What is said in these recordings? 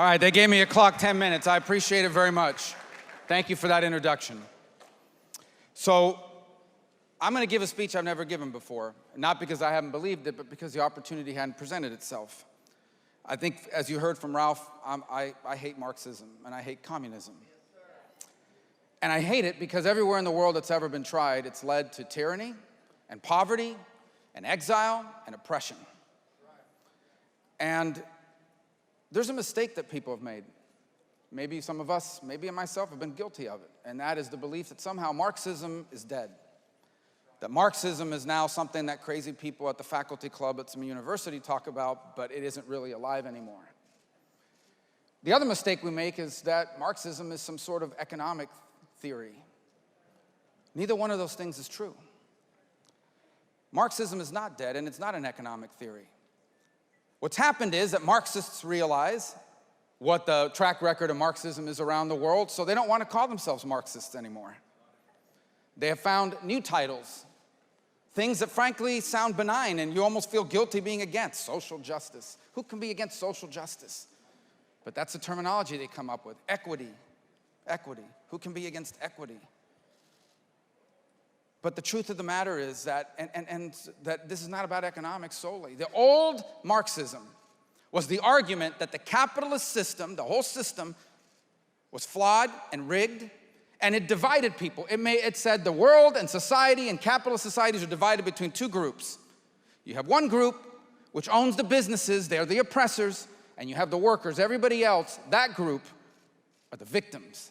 All right, they gave me a clock 10 minutes. I appreciate it very much. Thank you for that introduction. So I'm going to give a speech I've never given before, not because I haven't believed it, but because the opportunity hadn't presented itself. I think, as you heard from Ralph, I hate Marxism and I hate communism. And I hate it because everywhere in the world it's ever been tried, it's led to tyranny and poverty and exile and oppression. And there's a mistake that people have made. Maybe some of us, maybe myself, have been guilty of it. And that is the belief that somehow Marxism is dead. That Marxism is now something that crazy people at the faculty club at some university talk about, but it isn't really alive anymore. The other mistake we make is that Marxism is some sort of economic theory. Neither one of those things is true. Marxism is not dead, and it's not an economic theory. What's happened is that Marxists realize what the track record of Marxism is around the world, so they don't want to call themselves Marxists anymore. They have found new titles, things that frankly sound benign and you almost feel guilty being against. Social justice. Who can be against social justice? But that's the terminology they come up with. Equity. Equity. Who can be against equity? But the truth of the matter is that, and that this is not about economics solely. The old Marxism was the argument that the capitalist system, the whole system, was flawed and rigged, and it divided people. It said the world and society and capitalist societies are divided between two groups. You have one group which owns the businesses, they're the oppressors, and you have the workers. Everybody else, that group, are the victims.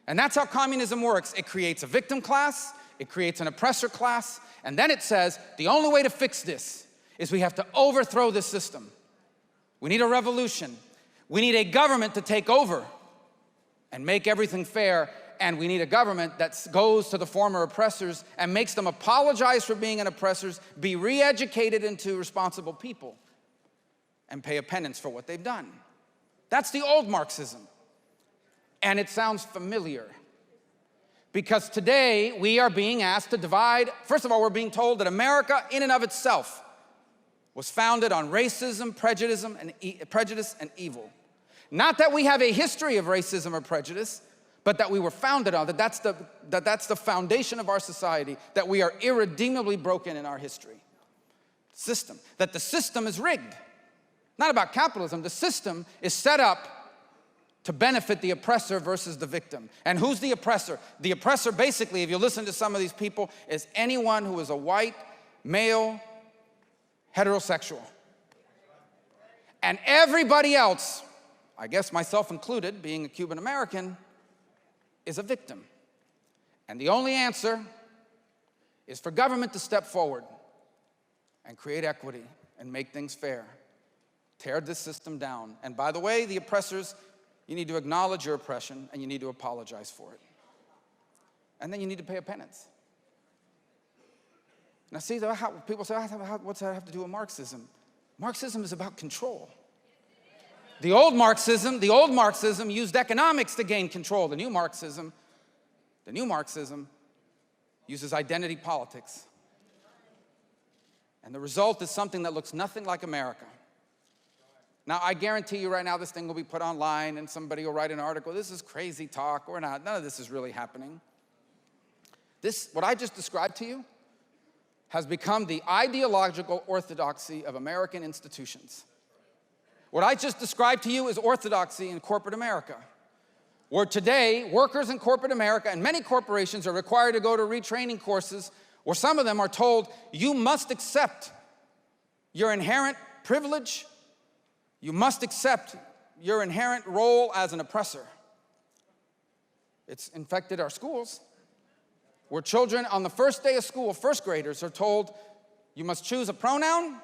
And that's how communism works. It creates a victim class, it creates an oppressor class, and then it says the only way to fix this is we have to overthrow this system. We need a revolution. We need a government to take over and make everything fair, and we need a government that goes to the former oppressors and makes them apologize for being an oppressors, be re-educated into responsible people, and pay a penance for what they've done. That's the old Marxism. And it sounds familiar. Because today, we are being asked to divide. First of all, we're being told that America, in and of itself, was founded on racism, prejudice, and evil. Not that we have a history of racism or prejudice, but that we were founded on, that's the foundation of our society, that we are irredeemably broken in our history. System. That the system is rigged. Not about capitalism. The system is set up to benefit the oppressor versus the victim. And who's the oppressor? The oppressor, basically, if you listen to some of these people, is anyone who is a white, male, heterosexual. And everybody else, I guess myself included, being a Cuban American, is a victim. And the only answer is for government to step forward and create equity and make things fair. Tear this system down. And by the way, the oppressors, you need to acknowledge your oppression and you need to apologize for it. And then you need to pay a penance. Now see, people say, what's that have to do with Marxism? Marxism is about control. The old Marxism used economics to gain control. The new Marxism uses identity politics. And the result is something that looks nothing like America. Now, I guarantee you right now this thing will be put online and somebody will write an article, this is crazy talk or not. None of this is really happening. What I just described to you, has become the ideological orthodoxy of American institutions. What I just described to you is orthodoxy in corporate America, where today, workers in corporate America and many corporations are required to go to retraining courses, where some of them are told, you must accept your inherent privilege, you must accept your inherent role as an oppressor. It's infected our schools, where children on the first day of school, first graders, are told, you must choose a pronoun,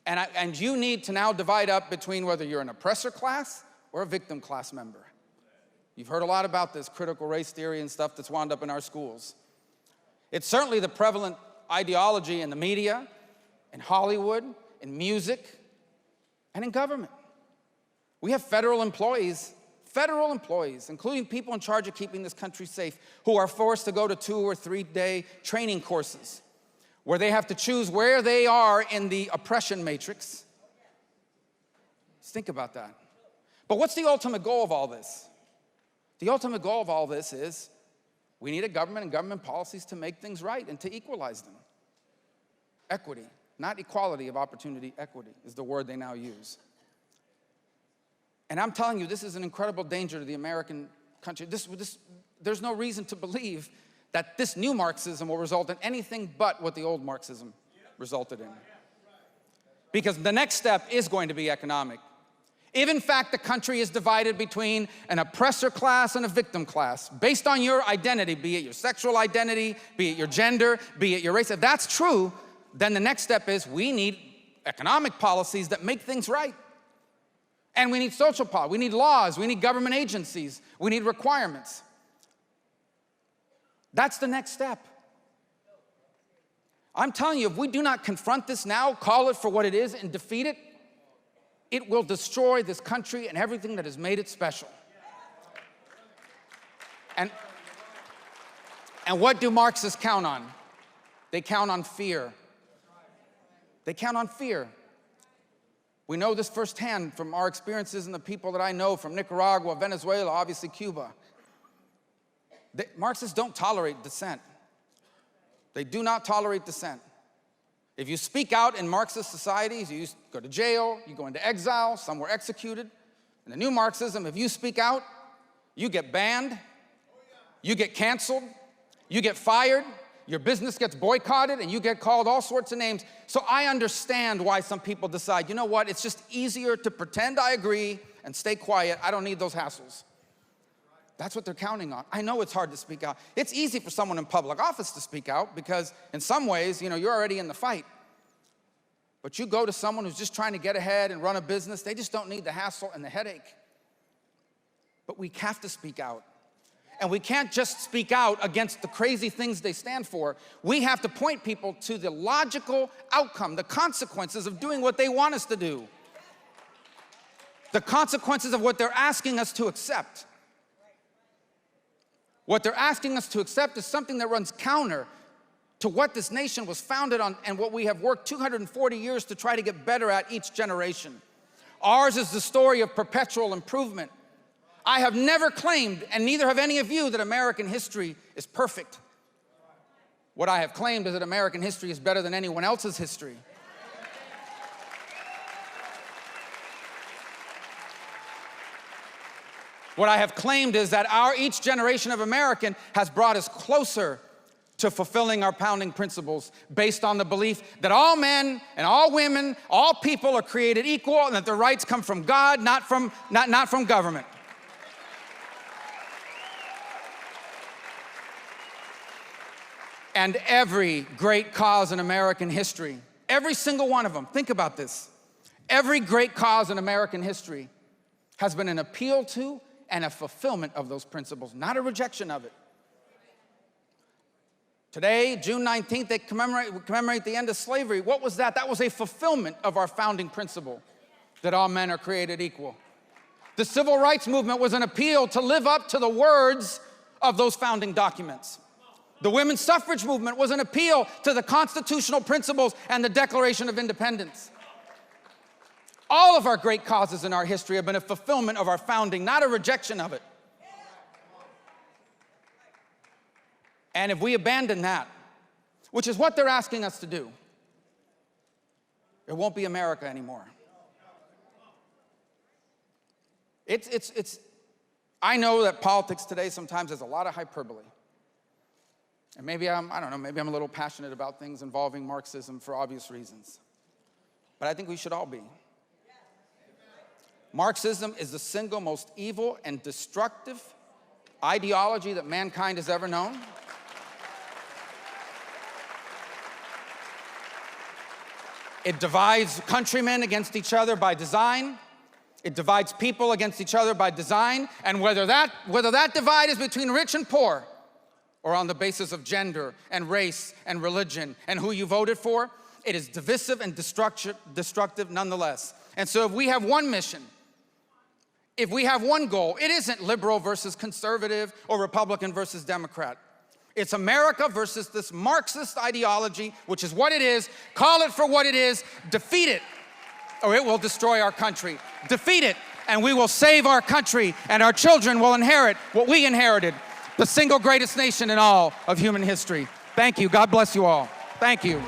and you need to now divide up between whether you're an oppressor class or a victim class member. You've heard a lot about this critical race theory and stuff that's wound up in our schools. It's certainly the prevalent ideology in the media, in Hollywood, in music, and in government. We have federal employees, including people in charge of keeping this country safe, who are forced to go to 2 or 3 day training courses where they have to choose where they are in the oppression matrix. Just think about that. But what's the ultimate goal of all this? The ultimate goal of all this is we need a government and government policies to make things right and to equalize them. Equity, not equality of opportunity, equity is the word they now use. And I'm telling you, this is an incredible danger to the American country. There's no reason to believe that this new Marxism will result in anything but what the old Marxism resulted in. Because the next step is going to be economic. If in fact the country is divided between an oppressor class and a victim class, based on your identity, be it your sexual identity, be it your gender, be it your race, if that's true, then the next step is we need economic policies that make things right. And we need social policy, we need laws, we need government agencies, we need requirements. That's the next step. I'm telling you, if we do not confront this now, call it for what it is, and defeat it, it will destroy this country and everything that has made it special. And what do Marxists count on? They count on fear. They count on fear. We know this firsthand from our experiences and the people that I know from Nicaragua, Venezuela, obviously Cuba. Marxists don't tolerate dissent. They do not tolerate dissent. If you speak out in Marxist societies, you go to jail, you go into exile, some were executed. In the new Marxism, if you speak out, you get banned, you get canceled, you get fired, your business gets boycotted, and you get called all sorts of names. So I understand why some people decide, you know what, it's just easier to pretend I agree and stay quiet. I don't need those hassles. That's what they're counting on. I know it's hard to speak out. It's easy for someone in public office to speak out because in some ways, you're already in the fight. But you go to someone who's just trying to get ahead and run a business, they just don't need the hassle and the headache. But we have to speak out. And we can't just speak out against the crazy things they stand for. We have to point people to the logical outcome, the consequences of doing what they want us to do. The consequences of what they're asking us to accept. What they're asking us to accept is something that runs counter to what this nation was founded on and what we have worked 240 years to try to get better at each generation. Ours is the story of perpetual improvement. I have never claimed, and neither have any of you, that American history is perfect. What I have claimed is that American history is better than anyone else's history. What I have claimed is that each generation of American has brought us closer to fulfilling our founding principles based on the belief that all men and all women, all people are created equal and that their rights come from God, not from government. And every great cause in American history, every single one of them, think about this, every great cause in American history has been an appeal to and a fulfillment of those principles, not a rejection of it. Today, June 19th, they commemorate the end of slavery. What was that? That was a fulfillment of our founding principle, that all men are created equal. The civil rights movement was an appeal to live up to the words of those founding documents. The women's suffrage movement was an appeal to the constitutional principles and the Declaration of Independence. All of our great causes in our history have been a fulfillment of our founding, not a rejection of it. And if we abandon that, which is what they're asking us to do, it won't be America anymore. I know that politics today sometimes has a lot of hyperbole. And maybe I'm a little passionate about things involving Marxism for obvious reasons. But I think we should all be. Marxism is the single most evil and destructive ideology that mankind has ever known. It divides countrymen against each other by design. It divides people against each other by design. And whether that divide is between rich and poor, or on the basis of gender and race and religion and who you voted for, it is divisive and destructive nonetheless. And so if we have one mission, if we have one goal, it isn't liberal versus conservative or Republican versus Democrat. It's America versus this Marxist ideology, which is what it is. Call it for what it is. Defeat it, or it will destroy our country. Defeat it, and we will save our country, and our children will inherit what we inherited, the single greatest nation in all of human history. Thank you. God bless you all. Thank you.